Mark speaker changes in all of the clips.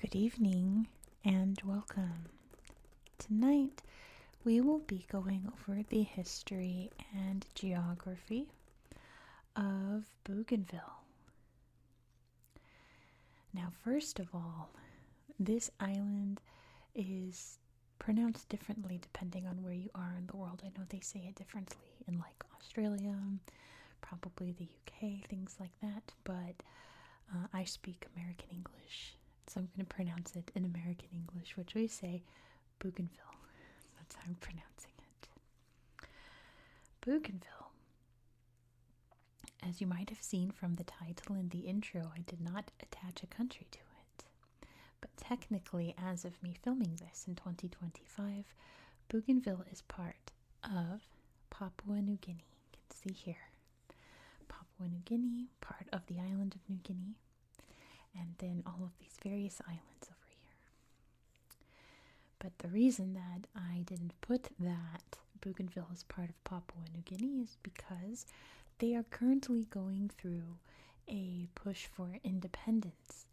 Speaker 1: Good evening and welcome. Tonight we will be going over the history and geography of Bougainville. Now, first of all, this island is pronounced differently depending on where you are in the world. I know they say it differently in like Australia, probably the UK, things like that, but I speak American English. So I'm going to pronounce it in American English, which we say Bougainville. That's how I'm pronouncing it. Bougainville. As you might have seen from the title and the intro, I did not attach a country to it. But technically, as of me filming this in 2025, Bougainville is part of Papua New Guinea. You can see here. Papua New Guinea, part of the island of New Guinea. And then all of these various islands over here. But the reason that I didn't put that Bougainville is part of Papua New Guinea is because they are currently going through a push for independence.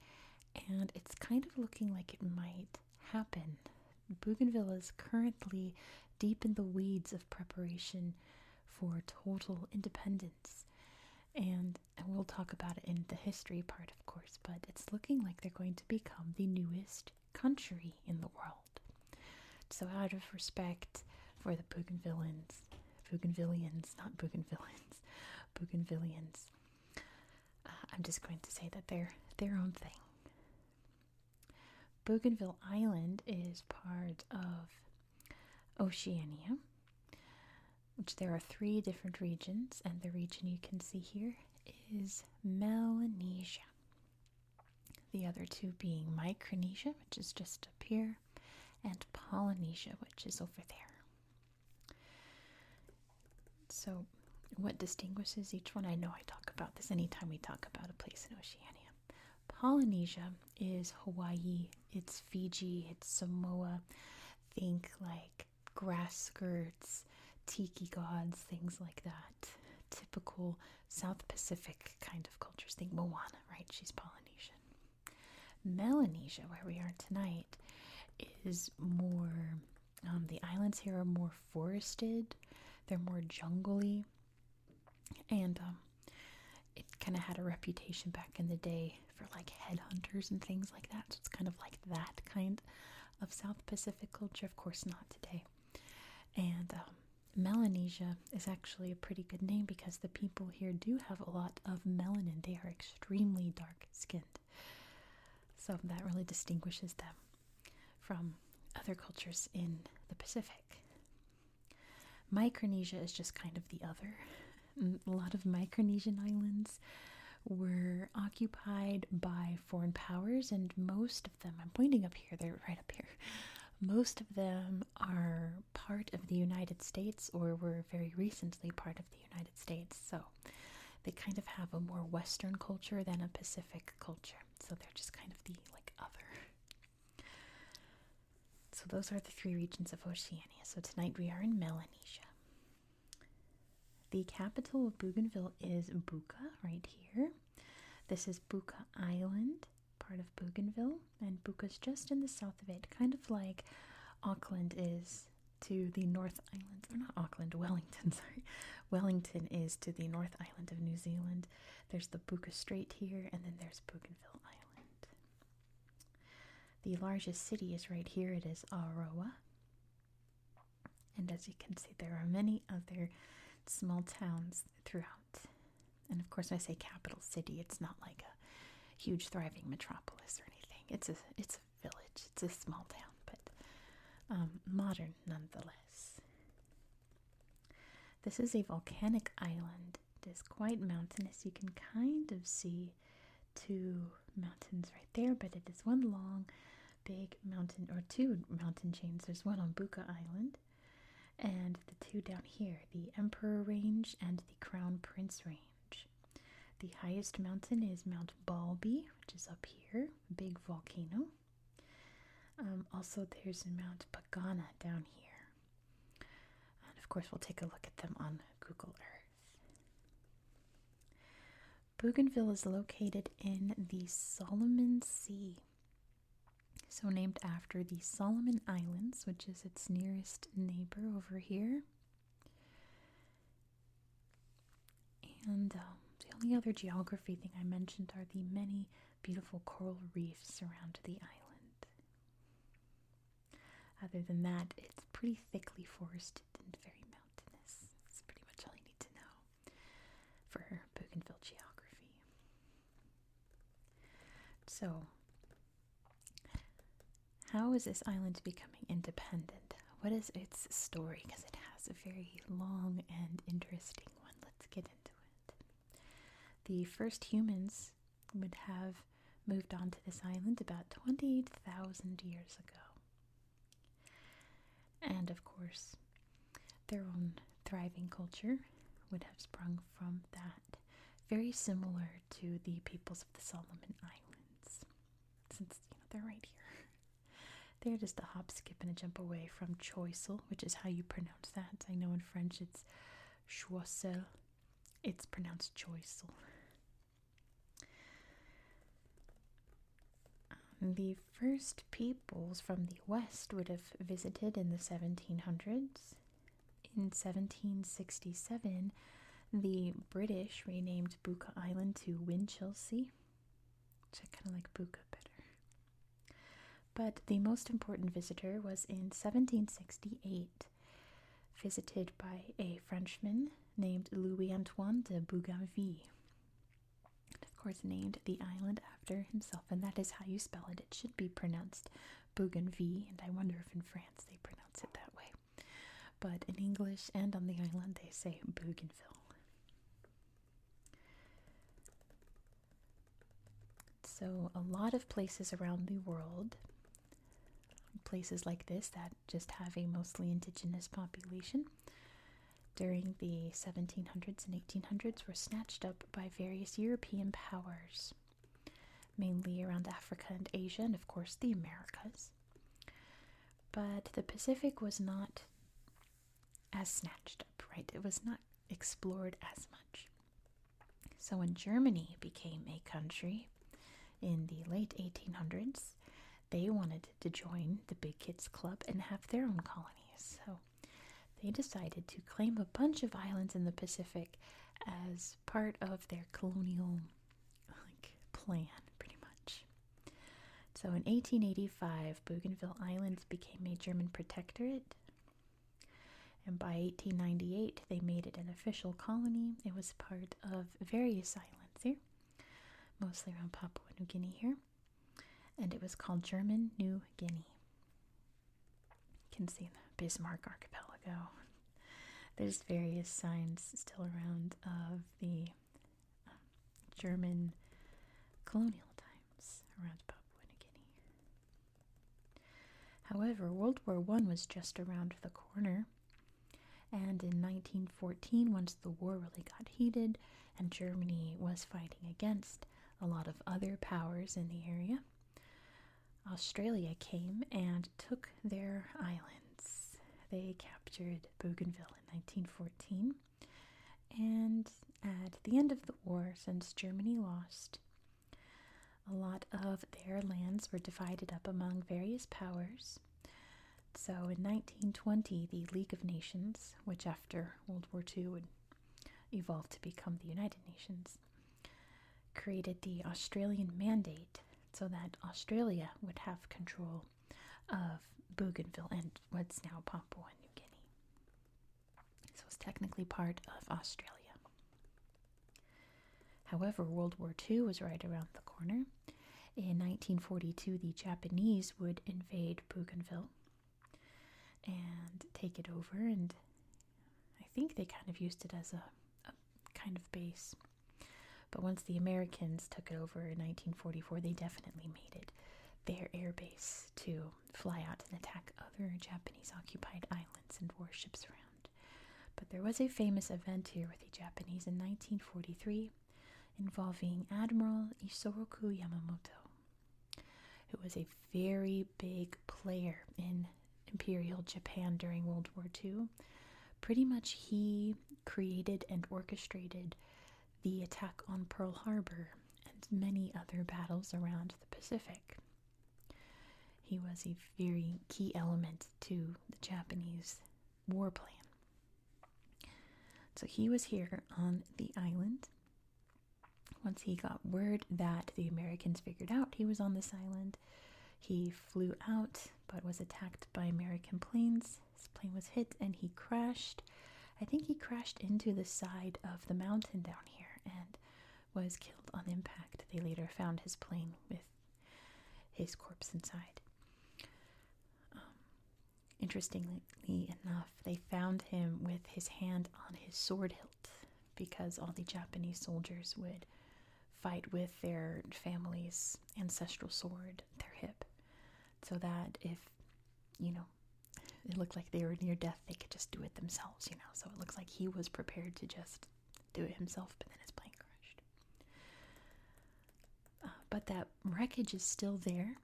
Speaker 1: And it's kind of looking like it might happen. Bougainville is currently deep in the weeds of preparation for total independence. And we'll talk about it in the history part, of course, but it's looking like they're going to become the newest country in the world. So out of respect for the Bougainvillians, I'm just going to say that they're their own thing. Bougainville Island is part of Oceania, which there are 3 different regions, and the region you can see here is Melanesia. The other 2 being Micronesia, which is just up here, and Polynesia, which is over there. So, what distinguishes each one? I know I talk about this anytime we talk about a place in Oceania. Polynesia is Hawaii, it's Fiji, it's Samoa. Think like grass skirts, tiki gods, things like that. Typical South Pacific kind of cultures. Think Moana, right? She's Polynesian. Melanesia, where we are tonight, is more, the islands here are more forested. They're more jungly. And it kind of had a reputation back in the day for like headhunters and things like that. So it's kind of like that kind of South Pacific culture. Of course, not today. And Melanesia is actually a pretty good name because the people here do have a lot of melanin. They are extremely dark-skinned. So that really distinguishes them from other cultures in the Pacific. Micronesia is just kind of the other. A lot of Micronesian islands were occupied by foreign powers, and most of them, I'm pointing up here, they're right up here. Most of them are part of the United States or were very recently part of the United States. So they kind of have a more Western culture than a Pacific culture. So they're just kind of the like other. So those are the 3 regions of Oceania. So tonight we are in Melanesia. The capital of Bougainville is Buka, right here. This is Buka Island, part of Bougainville, and Buka's just in the south of it, kind of like Auckland is to the North Island, or not Auckland, Wellington, sorry. Wellington is to the North Island of New Zealand. There's the Buka Strait here, and then there's Bougainville Island. The largest city is right here. It is Aroa. And as you can see, there are many other small towns throughout. And of course, when I say capital city, it's not like a huge thriving metropolis or anything. It's a village. It's a small town, but modern nonetheless. This is a volcanic island. It is quite mountainous. You can kind of see 2 mountains right there, but it is one long, big mountain, or 2 mountain chains. There's one on Buka Island, and the 2 down here, the Emperor Range and the Crown Prince Range. The highest mountain is Mount Balby, which is up here, a big volcano. Also, there's Mount Pagana down here. And of course, we'll take a look at them on Google Earth. Bougainville is located in the Solomon Sea. So named after the Solomon Islands, which is its nearest neighbor over here. And the only other geography thing I mentioned are the many beautiful coral reefs around the island. Other than that, it's pretty thickly forested and very mountainous. That's pretty much all you need to know for Bougainville geography. So, how is this island becoming independent? What is its story? Because it has a very long and interesting one. Let's get into it. The first humans would have moved onto this island about 28,000 years ago. And of course, their own thriving culture would have sprung from that, very similar to the peoples of the Solomon Islands, since they're right here. They're just a hop, skip, and a jump away from Choiseul, which is how you pronounce that. I know in French it's Choiseul. It's pronounced Choiseul. The first peoples from the west would have visited in the 1700s. In 1767, the British renamed Buka Island to Winchelsea, which I kind of like Buka better. But the most important visitor was in 1768, visited by a Frenchman named Louis-Antoine de Bougainville. And of course, named the island after himself, and that is how you spell it. It should be pronounced Bougainville, and I wonder if in France they pronounce it that way. But in English and on the island, they say Bougainville. So a lot of places around the world, places like this that just have a mostly indigenous population, during the 1700s and 1800s were snatched up by various European powers, mainly around Africa and Asia, and of course the Americas. But the Pacific was not as snatched up, right? It was not explored as much. So when Germany became a country in the late 1800s, they wanted to join the Big Kids Club and have their own colonies. So they decided to claim a bunch of islands in the Pacific as part of their colonial plan, pretty much. So in 1885, Bougainville Island became a German protectorate. And by 1898, they made it an official colony. It was part of various islands here, mostly around Papua New Guinea here. And it was called German New Guinea. You can see the Bismarck Archipelago. There's various signs still around of the German colonial times around Papua New Guinea. However, World War I was just around the corner. And in 1914, once the war really got heated and Germany was fighting against a lot of other powers in the area, Australia came and took their islands. They captured Bougainville in 1914. And at the end of the war, since Germany lost, a lot of their lands were divided up among various powers. So in 1920, the League of Nations, which after World War II would evolve to become the United Nations, created the Australian Mandate so that Australia would have control of Bougainville and what's now Papua New Guinea. So it's technically part of Australia. However, World War II was right around the corner. In 1942, the Japanese would invade Bougainville and take it over, and I think they kind of used it as a kind of base. But once the Americans took it over in 1944, they definitely made it their air base to fly out and attack other Japanese-occupied islands and warships around. But there was a famous event here with the Japanese in 1943 involving Admiral Isoroku Yamamoto, who was a very big player in Imperial Japan during World War II. Pretty much he created and orchestrated the attack on Pearl Harbor and many other battles around the Pacific. He was a very key element to the Japanese war plan. So he was here on the island. Once he got word that the Americans figured out he was on this island, he flew out but was attacked by American planes. His plane was hit and he crashed. I think he crashed into the side of the mountain down here and was killed on impact. They later found his plane with his corpse inside. Interestingly enough, they found him with his hand on his sword hilt because all the Japanese soldiers would fight with their family's ancestral sword at their hip, so that if, it looked like they were near death, they could just do it themselves, So it looks like he was prepared to just do it himself, but then his plane crashed. But that wreckage is still there.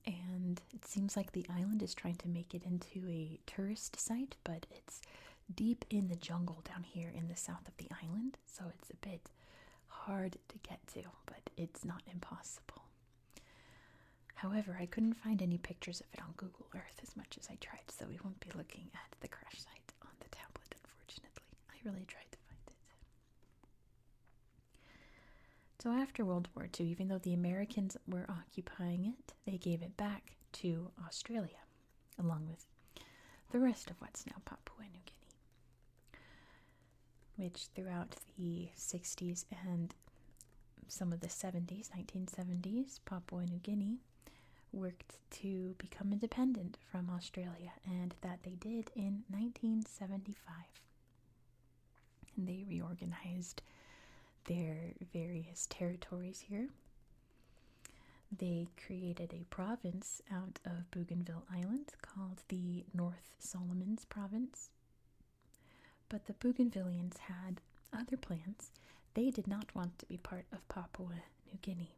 Speaker 1: And it seems like the island is trying to make it into a tourist site, but it's deep in the jungle down here in the south of the island, so it's a bit hard to get to, but it's not impossible. However, I couldn't find any pictures of it on Google Earth as much as I tried, so we won't be looking at the crash site on the tablet, unfortunately. I really tried to find it. So after World War II, even though the Americans were occupying it, they gave it back to Australia, along with the rest of what's now Papua New Guinea, which throughout the 60s and some of the 70s, 1970s, Papua New Guinea worked to become independent from Australia, and that they did in 1975. And they reorganized their various territories here. They created a province out of Bougainville Island called the North Solomons Province. But the Bougainvillians had other plans. They did not want to be part of Papua New Guinea.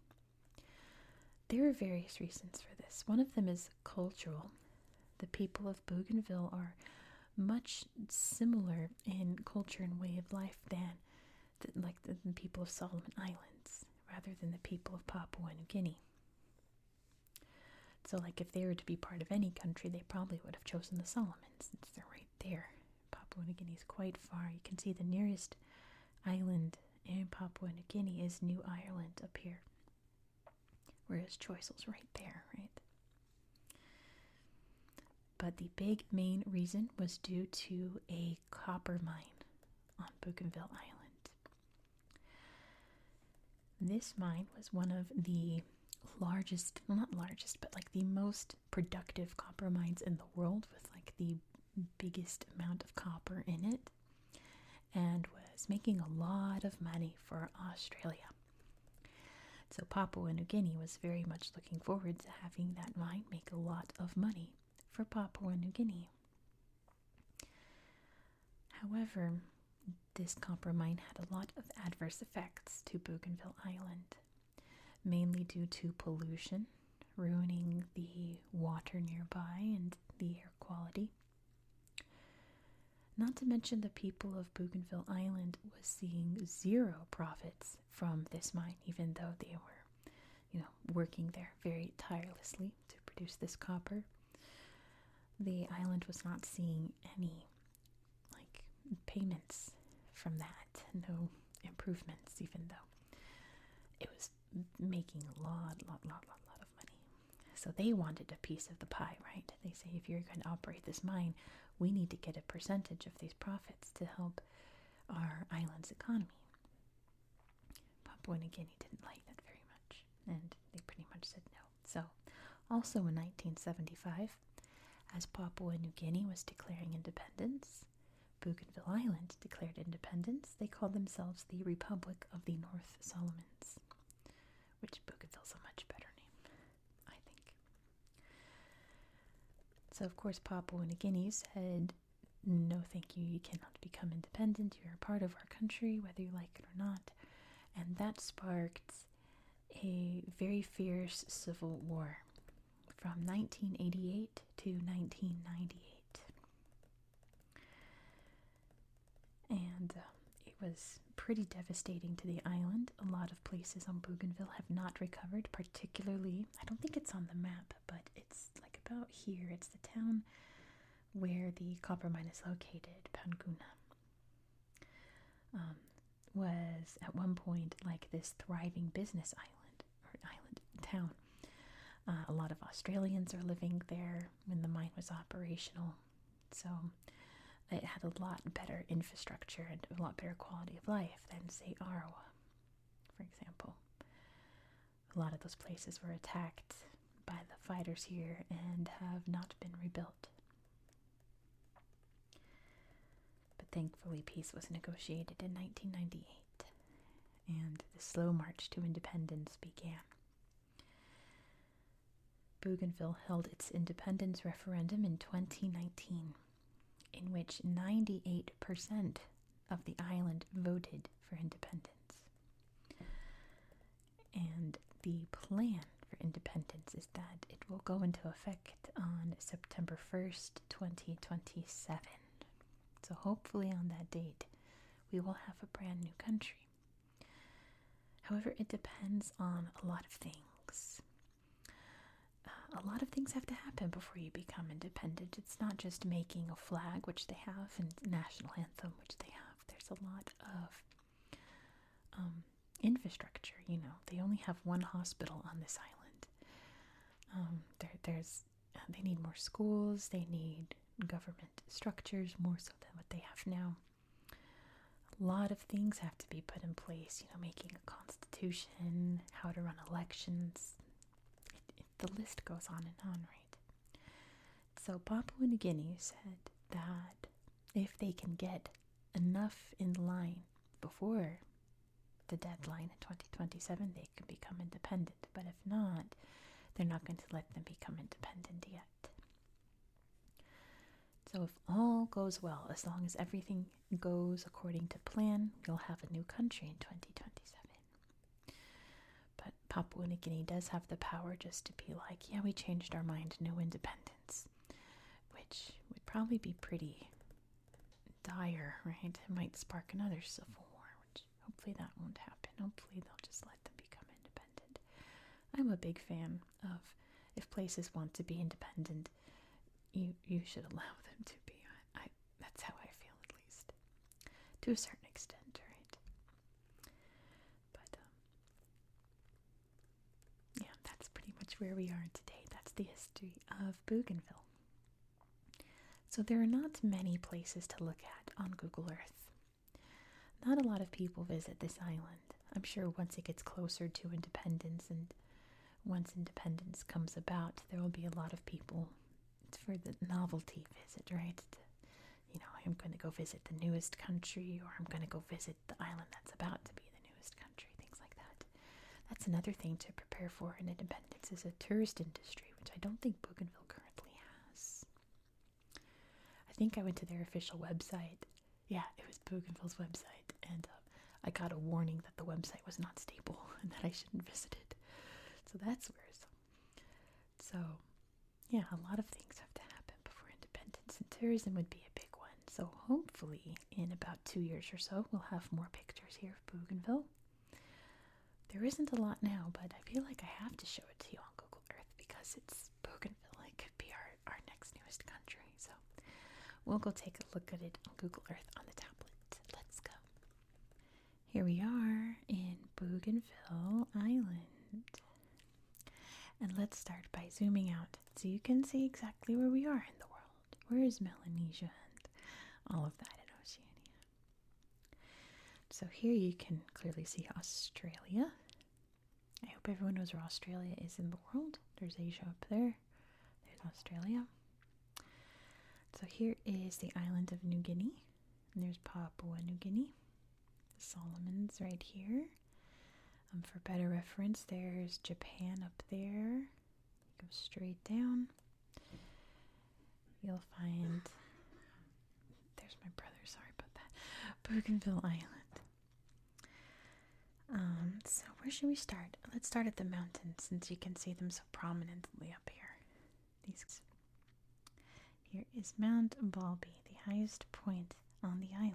Speaker 1: There are various reasons for this. One of them is cultural. The people of Bougainville are much similar in culture and way of life than the people of Solomon Islands, rather than the people of Papua New Guinea. So, if they were to be part of any country, they probably would have chosen the Solomons, since they're right there. Papua New Guinea is quite far. You can see the nearest island in Papua New Guinea is New Ireland up here, whereas Choisel's right there, right? But the big main reason was due to a copper mine on Bougainville Island. This mine was one of the largest, well, not largest, but the most productive copper mines in the world, with the biggest amount of copper in it, and was making a lot of money for Australia. So Papua New Guinea was very much looking forward to having that mine make a lot of money for Papua New Guinea. However, this copper mine had a lot of adverse effects to Bougainville Island, mainly due to pollution, ruining the water nearby and the air quality. Not to mention the people of Bougainville Island was seeing zero profits from this mine, even though they were, working there very tirelessly to produce this copper. The island was not seeing any, payments from that, no improvements, even though it was making a lot of money. So they wanted a piece of the pie, right? They say, if you're going to operate this mine, we need to get a percentage of these profits to help our island's economy. Papua New Guinea didn't like that very much, and they pretty much said no. So, also in 1975, as Papua New Guinea was declaring independence, Bougainville Island declared independence. They called themselves the Republic of the North Solomons, which Bougainville's a much better name, I think. So, of course, Papua New Guinea said, no thank you, you cannot become independent, you're a part of our country, whether you like it or not. And that sparked a very fierce civil war from 1988 to 1998. And it was pretty devastating to the island. A lot of places on Bougainville have not recovered, particularly, I don't think it's on the map, but it's a about here. It's the town where the copper mine is located, Panguna. Was at one point like this thriving business island, or island town. A lot of Australians are living there when the mine was operational. So it had a lot better infrastructure and a lot better quality of life than, say, Arawa, for example. A lot of those places were attacked by the fighters here and have not been rebuilt. But thankfully, peace was negotiated in 1998, and the slow march to independence began. Bougainville held its independence referendum in 2019, in which 98% of the island voted for independence. And the plan for independence is that it will go into effect on September 1st, 2027. So hopefully on that date, we will have a brand new country. However, it depends on a lot of things. A lot of things have to happen before you become independent. It's not just making a flag, which they have, and national anthem, which they have. There's a lot of infrastructure. They only have one hospital on this island. They need more schools. They need government structures more so than what they have now. A lot of things have to be put in place. Making a constitution, how to run elections. The list goes on and on, right? So Papua New Guinea said that if they can get enough in line before the deadline in 2027, they can become independent. But if not, they're not going to let them become independent yet. So if all goes well, as long as everything goes according to plan, we'll have a new country in 2027. But Papua New Guinea does have the power just to be like, yeah, we changed our mind, no independence, which would probably be pretty dire, right? It might spark another civil war, which hopefully that won't happen. Hopefully they'll just let them become independent. I'm a big fan of, if places want to be independent, you should allow them to be. That's how I feel, at least, to a certain extent, right? But yeah, that's pretty much where we are today. That's the history of Bougainville. So there are not many places to look at on Google Earth. Not a lot of people visit this island. I'm sure once it gets closer to independence, and once independence comes about, there will be a lot of people for the novelty visit, right? I'm going to go visit the newest country, or I'm going to go visit the island that's about to be the newest country, things like that. That's another thing to prepare for in independence, is a tourist industry, which I don't think Bougainville currently has. I think I went to their official website. Yeah, it was Bougainville's website, and I got a warning that the website was not stable and that I shouldn't visit it. So that's worrisome. So yeah, a lot of things have to happen before independence, and tourism would be a big one. So hopefully in about 2 years or so, we'll have more pictures here of Bougainville. There isn't a lot now, but I feel like I have to show it to you on Google Earth because it's Bougainville. It could be our next newest country. So we'll go take a look at it on Google Earth on the tablet. Let's go. Here we are in Bougainville Island. And let's start by zooming out so you can see exactly where we are in the world. Where is Melanesia and all of that in Oceania? So here you can clearly see Australia. I hope everyone knows where Australia is in the world. There's Asia up there. There's Australia. So here is the island of New Guinea. And there's Papua New Guinea. The Solomons right here. For better reference, there's Japan up there. Go straight down. You'll find, there's my brother, sorry about that, Bougainville Island. So where should we start? Let's start at the mountains, since you can see them so prominently up here. Here is Mount Balby, the highest point on the island.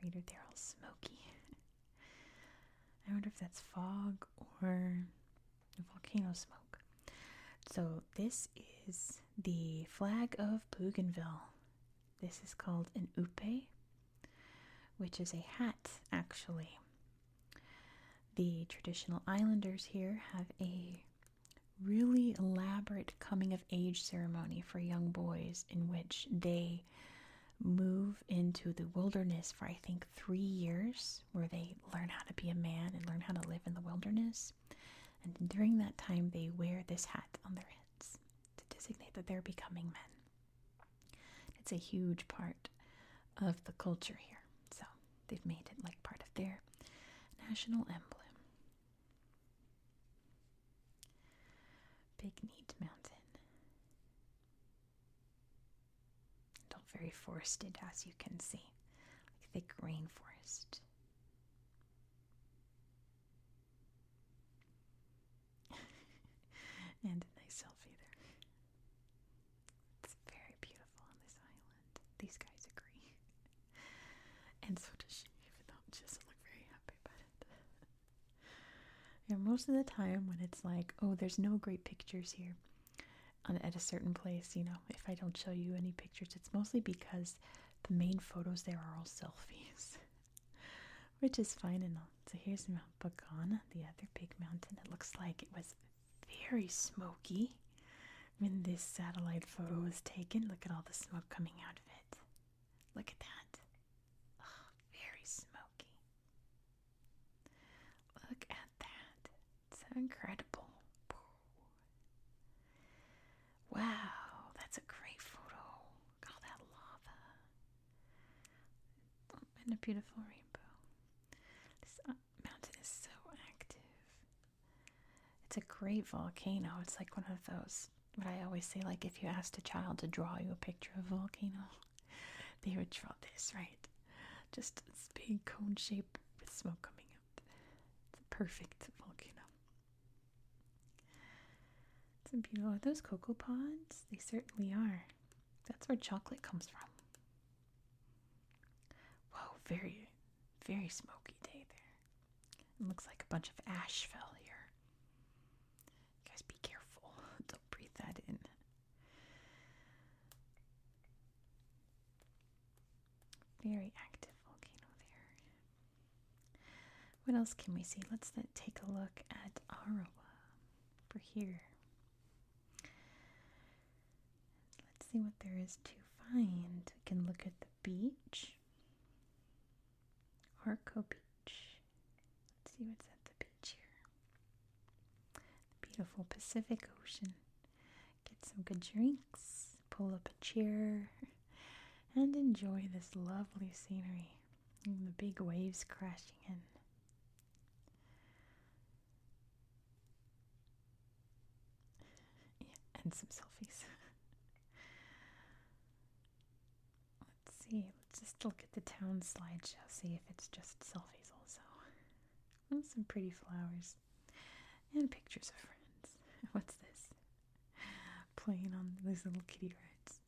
Speaker 1: Crater there, all smoky. I wonder if that's fog or volcano smoke. So this is the flag of Bougainville. This is called an upe, which is a hat, actually. The traditional islanders here have a really elaborate coming-of-age ceremony for young boys in which they move into the wilderness for, I think, 3 years, where they learn how to be a man and learn how to live in the wilderness. And during that time, they wear this hat on their heads to designate that they're becoming men. It's a huge part of the culture here. So they've made it like part of their national emblem. Big, neat mountain. Not very forested, as you can see. Like thick rainforest. And a nice selfie there. It's very beautiful on this island. These guys agree. And so does she, even though she doesn't look very happy about it. And most of the time when it's like, oh, there's no great pictures here at a certain place, you know, if I don't show you any pictures, it's mostly because the main photos there are all selfies. Which is fine and all. So here's Mount Bacana, the other big mountain. It looks like it was very smoky when this satellite photo was taken. Look at all the smoke coming out of it. Look at that. Oh, very smoky. Look at that. So incredible. Wow, that's a great photo. Look at all that lava. And a beautiful rainbow. This mountain is so active. It's a great volcano. It's like one of those, what I always say, like if you asked a child to draw you a picture of a volcano, they would draw this, right? Just this big cone shape with smoke coming out. It's a perfect volcano. It's a beautiful. Are those cocoa pods? They certainly are. That's where chocolate comes from. Whoa, very, very smoky day there. It looks like a bunch of ash fell here. Guys, be careful. Don't breathe that in. Very active volcano there. What else can we see? Let's take a look at Arawa for here. Let's see what there is to find. We can look at the beach. Arco Beach. Let's see what's at the beach here. The beautiful Pacific Ocean. Get some good drinks, pull up a chair, and enjoy this lovely scenery. And the big waves crashing in. Yeah, and some selfies. Let's see. Let's just look at the town slideshow, see if it's just selfies also. Oh, some pretty flowers. And pictures of friends. What's this? Playing on these little kiddie rides.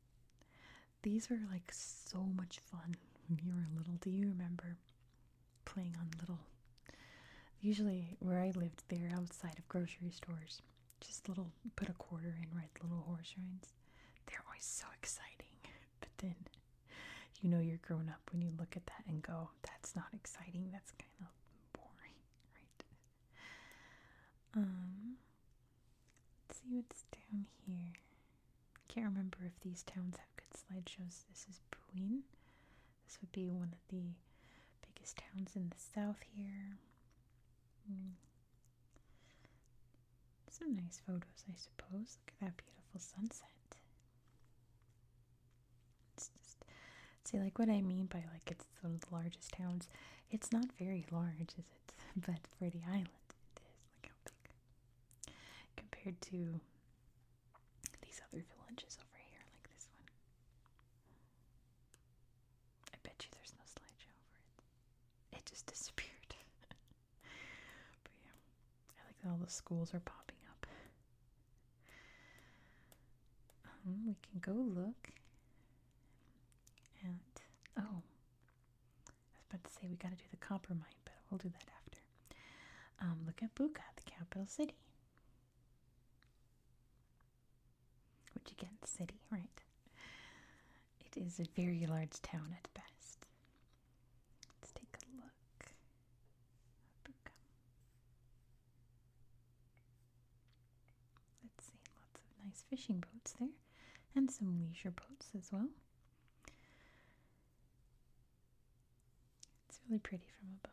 Speaker 1: These were like so much fun when you were little. Do you remember playing on little, usually where I lived, they're outside of grocery stores. Just little, put a quarter in, right, little horse rides. They're always so exciting. But then, you know you're grown up when you look at that and go, that's not exciting, that's kind of boring, right? Let's see what's down here. Can't remember if these towns have good slideshows. This is Bouin. This would be one of the biggest towns in the south here. Some nice photos, I suppose. Look at that beautiful sunset. It's just, see, like what I mean by like it's one of the largest towns. It's not very large, is it? But for the island, it is. Look how big. Compared to these other villages over here, like this one. I bet you there's no slideshow over it. It just disappeared. But yeah, I like that all the schools are popping up. We can go look at, oh, I was about to say we gotta do the copper mine, but we'll do that after. Look at Buka, the capital city. what you get in the city, right? It is a very large town at best. Let's take a look. Let's see, lots of nice fishing boats there, and some leisure boats as well. It's really pretty from above.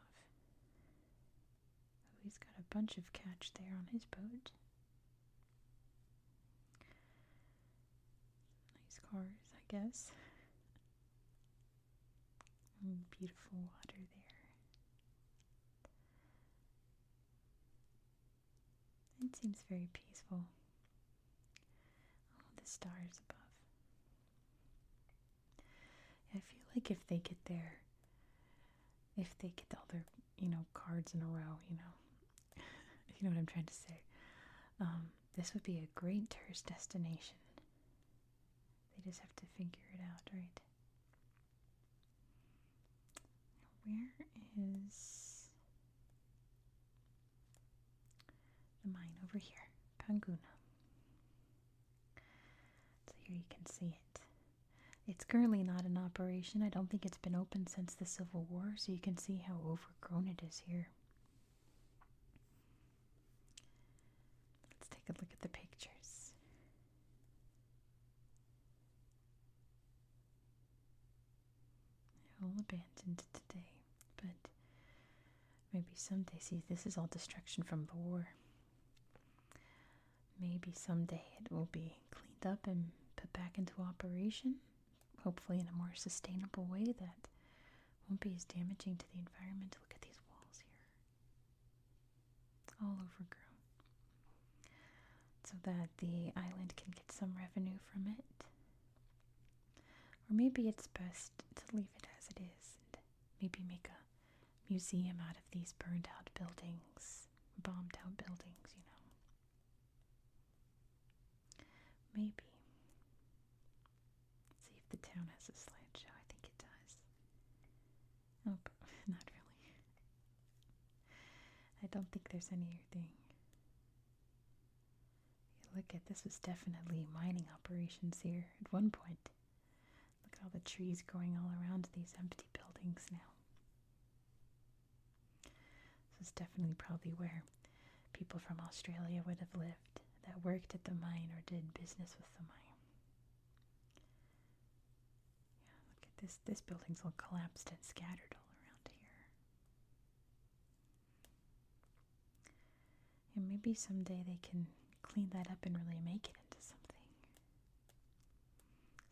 Speaker 1: Oh, he's got a bunch of catch there on his boat. Nice cars, I guess. And beautiful water there. It seems very peaceful. Oh, the stars above. I feel like if they get all their, cards in a row, if you know what I'm trying to say, this would be a great tourist destination. They just have to figure it out, right? Where is the mine? Over here, Panguna. So here you can see it. It's currently not in operation. I don't think it's been open since the Civil War, so you can see how overgrown it is here. Let's take a look at the pictures. They're all abandoned today, but maybe someday. See, this is all destruction from the war. Maybe someday it will be cleaned up and put back into operation. Hopefully in a more sustainable way that won't be as damaging to the environment. Look at these walls here. All overgrown. So that the island can get some revenue from it. Or maybe it's best to leave it as it is and maybe make a museum out of these burned out buildings, bombed out buildings, Maybe. See if the town has a slideshow. I think it does. Oh, not really. I don't think there's anything. Look at this, was definitely mining operations here at one point. Look at all the trees growing all around these empty buildings now. This is definitely probably where people from Australia would have lived that worked at the mine or did business with the mine. Yeah, look at this. This building's all collapsed and scattered all around here. And maybe someday they can clean that up and really make it into something.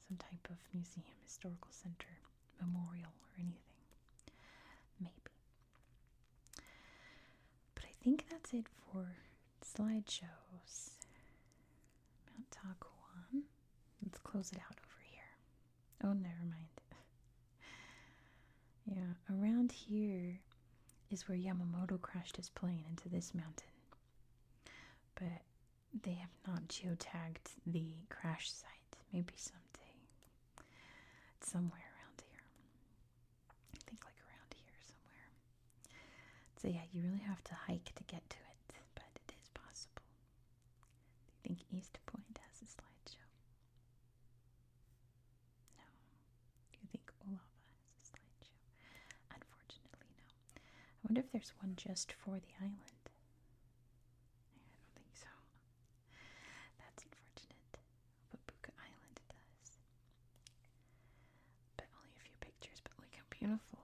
Speaker 1: Some type of museum, historical center, memorial, or anything. Maybe. But I think that's it for slideshows. Mount Takuan. Let's close it out over here. Oh, never mind. Yeah, around here is where Yamamoto crashed his plane into this mountain. But they have not geotagged the crash site. Maybe someday. It's somewhere around here. I think like around here somewhere. So yeah, you really have to hike to get to it, but it is possible. I think East Point has a slideshow. No. Do you think Olava has a slideshow? Unfortunately, no. I wonder if there's one just for the island. I don't think so. That's unfortunate. But Buka Island does. But only a few pictures, but look how beautiful.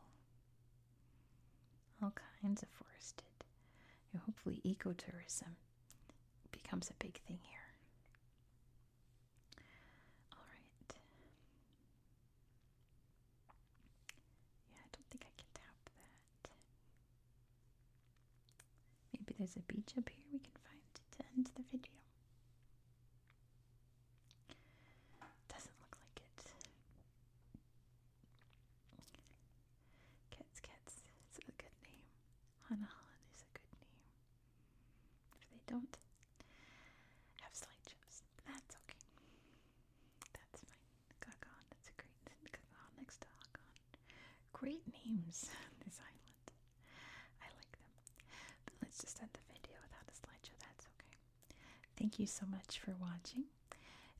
Speaker 1: All kinds of forested. Hopefully ecotourism becomes a big thing here. Alright. Yeah, I don't think I can tap that. Maybe there's a beach up here we can find to end the video. Doesn't look like it. Cats. It's a good name. Hanahan is a good name. If they don't have slideshows, that's okay. That's fine. Gagan, that's a great name. Gagan next to Hagan. Great names on this island. I like them. But let's just end the video without a slideshow. That's okay. Thank you so much for watching.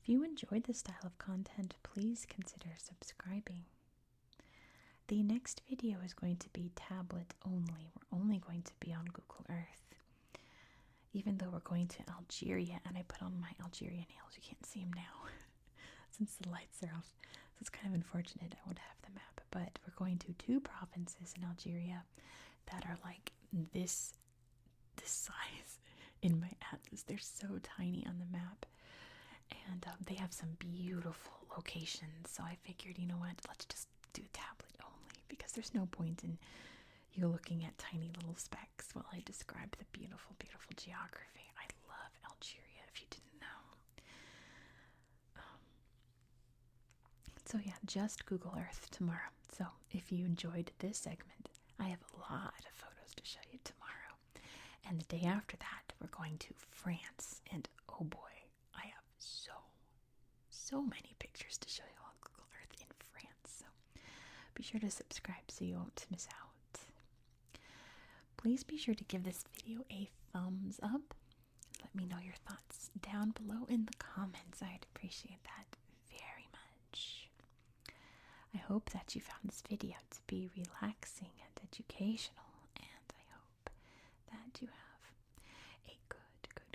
Speaker 1: If you enjoyed this style of content, please consider subscribing. The next video is going to be tablet only. We're only going to be on Google Earth. Even though we're going to Algeria, and I put on my Algeria nails, you can't see them now since the lights are off. So it's kind of unfortunate I won't have the map. But we're going to 2 provinces in Algeria that are like this size in my atlas. They're so tiny on the map. And they have some beautiful locations. So I figured, you know what, let's just do tablet only, because there's no point in you looking at tiny little specks while I describe the beautiful, beautiful geography. I love Algeria, if you didn't know. So yeah, just Google Earth tomorrow. So if you enjoyed this segment, I have a lot of photos to show you tomorrow. And the day after that, we're going to France. And oh boy, I have so many pictures to show you on Google Earth in France. So be sure to subscribe so you won't miss out. Please be sure to give this video a thumbs up. Let me know your thoughts down below in the comments. I'd appreciate that very much. I hope that you found this video to be relaxing and educational, and I hope that you have a good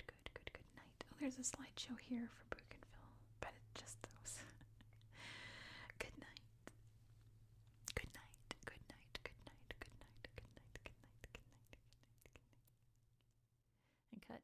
Speaker 1: night. Oh, there's a slideshow here for Bougainville, but it just those. Good night. Good night. Good night. Good night. Good night. Good night. Good night. Good night. Good night. And cut.